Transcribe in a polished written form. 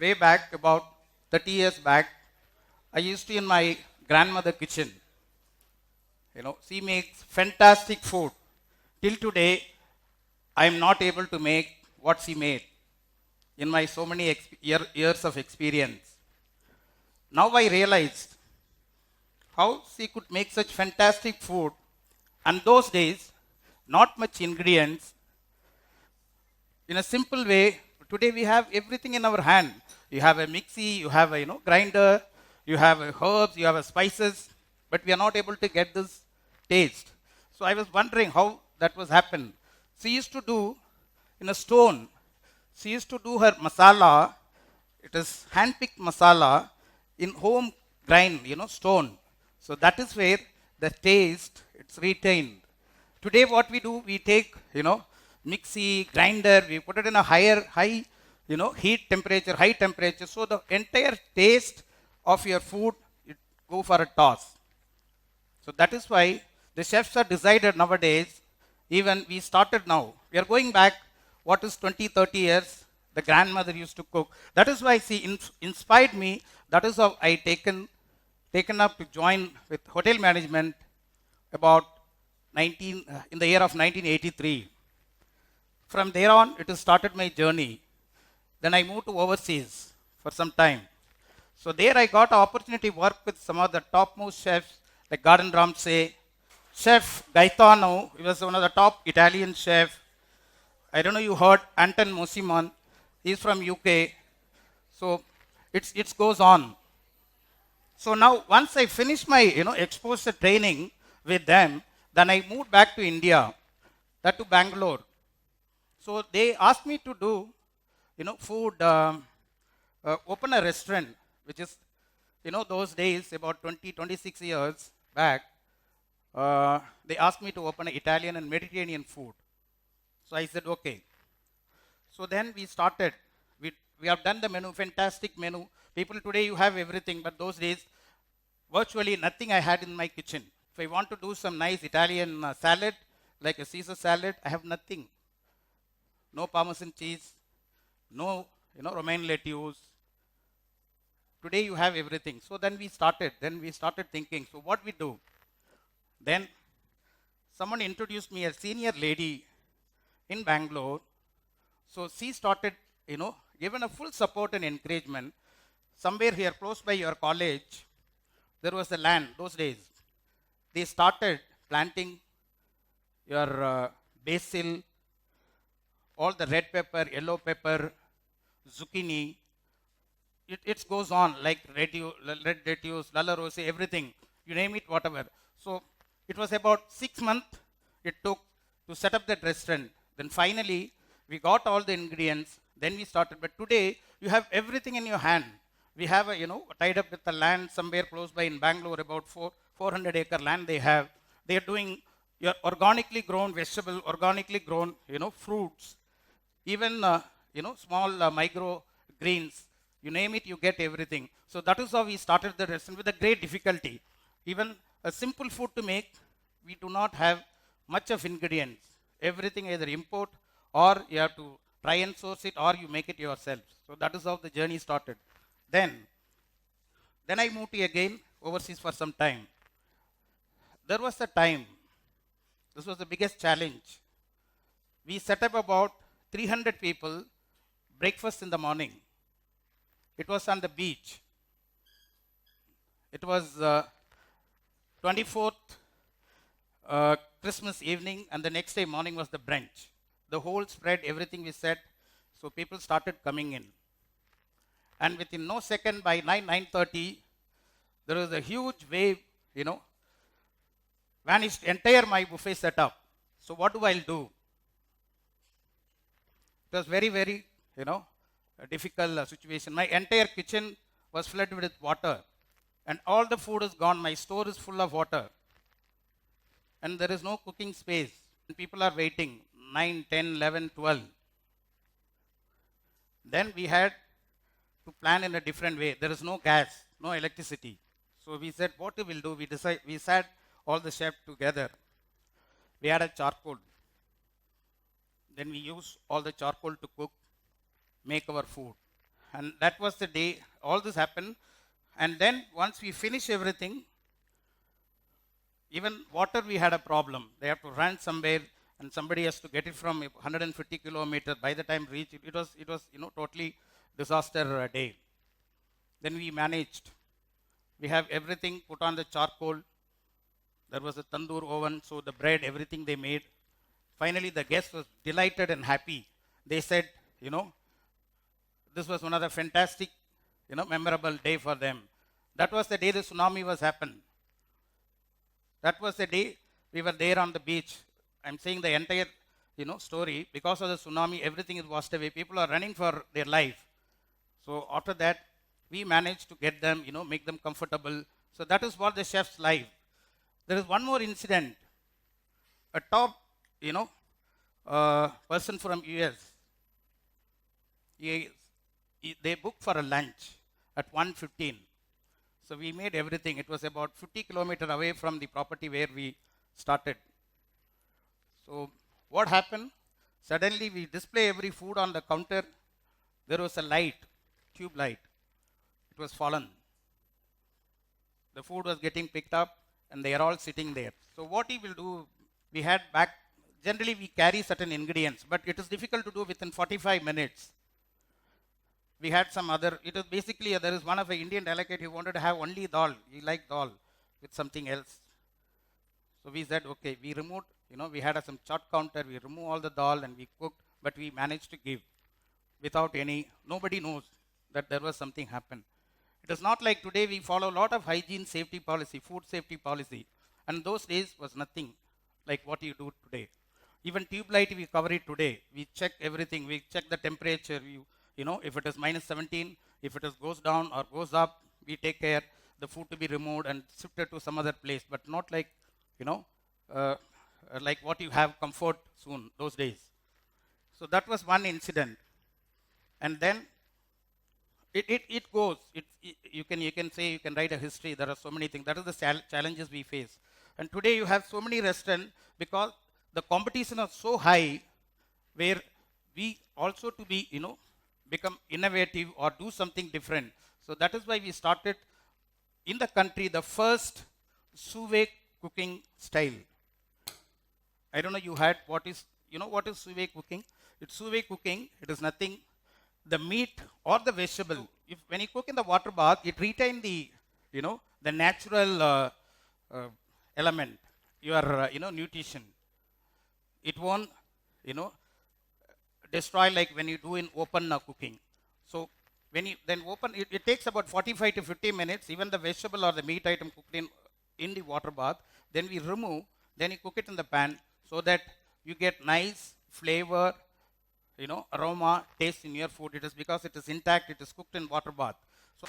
Way back, about 30 years back, I used to in my grandmother kitchen. She makes fantastic food. Till today, I am not able to make what she made in my so many years of experience. Now I realized how she could make such fantastic food, and those days, not much ingredients, in a simple way. Today we have everything in our hand. You have a mixie, you have a grinder, you have a herbs, you have a spices, but we are not able to get this taste. So I was wondering how that was happened. She used to do in a stone. She used to do her masala. It is hand-picked masala in home grind, stone. So that is where the taste it's retained. Today what we do, we take, mixie, grinder, we put it in a high, high temperature. So the entire taste of your food, it go for a toss. So that is why the chefs are decided nowadays. Even we started now. We are going back, what is 20, 30 years, the grandmother used to cook. That is why she inspired me. That is how I taken up to join with hotel management about in the year of 1983. From there on, it has started my journey. Then I moved to overseas for some time. So there I got an opportunity to work with some of the topmost chefs like Gordon Ramsay, Chef Gaetano. He was one of the top Italian chef. I don't know you heard Anton Mosimon. He's from UK. So it goes on. So now once I finished my exposure training with them, then I moved back to India, that to Bangalore. So they asked me to do food, open a restaurant, which is those days about 20, 26 years back. They asked me to open an Italian and Mediterranean food. So I said okay. So then we started. We have done the menu, fantastic menu. People today you have everything, but those days virtually nothing I had in my kitchen. If I want to do some nice Italian salad, like a Caesar salad, I have nothing. No Parmesan cheese, no romaine lettuce. Today you have everything. So then we started. Then we started thinking. So what we do? Then someone introduced me a senior lady in Bangalore. So she started, given a full support and encouragement. Somewhere here close by your college, there was a land those days. They started planting your basil, all the red pepper, yellow pepper, zucchini. It goes on like red lettuce, lala rose, everything. You name it, whatever. So it was about 6 months it took to set up that restaurant. Then finally, we got all the ingredients. Then we started. But today, you have everything in your hand. We have tied up with the land somewhere close by in Bangalore, about 400-acre land they have. They are doing your organically grown vegetable, organically grown, fruits. Even, small micro greens. You name it, you get everything. So that is how we started the restaurant with a great difficulty. Even a simple food to make, we do not have much of ingredients. Everything either import or you have to try and source it or you make it yourself. So that is how the journey started. Then I moved to again overseas for some time. There was a time, this was the biggest challenge. We set up about 300 people, breakfast in the morning. It was on the beach. It was 24th Christmas evening, and the next day morning was the brunch. The whole spread, everything we set, so people started coming in. And within no second, by 9:30, there was a huge wave, vanished entire my buffet setup. So what do I do? It was very, very, a difficult situation. My entire kitchen was flooded with water, and all the food is gone. My store is full of water, and there is no cooking space. And people are waiting 9, 10, 11, 12. Then we had to plan in a different way. There is no gas, no electricity. So we said, what we will do? We sat all the chefs together. We had a charcoal. Then we used all the charcoal to cook, make our food. And that was the day all this happened. And then once we finish everything, even water we had a problem. They have to run somewhere and somebody has to get it from 150 kilometers. By the time reach it was totally disaster day. Then we managed. We have everything put on the charcoal. There was a tandoor oven, so the bread, everything they made. Finally, the guest was delighted and happy. They said, this was one of the fantastic, memorable day for them. That was the day the tsunami was happened. That was the day we were there on the beach. I'm saying the entire, story. Because of the tsunami, everything is washed away. People are running for their life. So after that, we managed to get them, make them comfortable. So that is what the chef's life. There is one more incident. A top, person from US. They booked for a lunch at 1:15. So we made everything. It was about 50 kilometers away from the property where we started. So what happened? Suddenly we display every food on the counter. There was a light, tube light. It was fallen. The food was getting picked up and they are all sitting there. So what he will do, we had back, generally we carry certain ingredients, but it is difficult to do within 45 minutes. We had some other, it is basically, there is one of the Indian delegate who wanted to have only dal. He liked dal with something else. So we said, okay, we removed, we had some chart counter, we removed all the dal and we cooked, but we managed to give without any, nobody knows that there was something happened. It is not like today we follow a lot of hygiene safety policy, food safety policy. And those days was nothing like what you do today. Even tube light, we cover it today. We check everything. We check the temperature. If it is minus 17, if it goes down or goes up, we take care the food to be removed and shifted to some other place. But not like, like what you have comfort soon those days. So that was one incident. And then it goes. You can say, you can write a history. There are so many things. That is the challenges we face. And today you have so many restaurants because the competition is so high where we also to be, become innovative or do something different. So that is why we started in the country the first sous-vide cooking style. I don't know you had what is sous-vide cooking? It's sous-vide cooking. It is nothing. The meat or the vegetable, when you cook in the water bath, it retains the, the natural element, your, nutrition. It won't, destroy like when you do in open cooking. So when you then open, it takes about 45 to 50 minutes, even the vegetable or the meat item cooked in the water bath. Then we remove, then you cook it in the pan so that you get nice flavor, aroma, taste in your food. It is because it is intact, it is cooked in water bath. So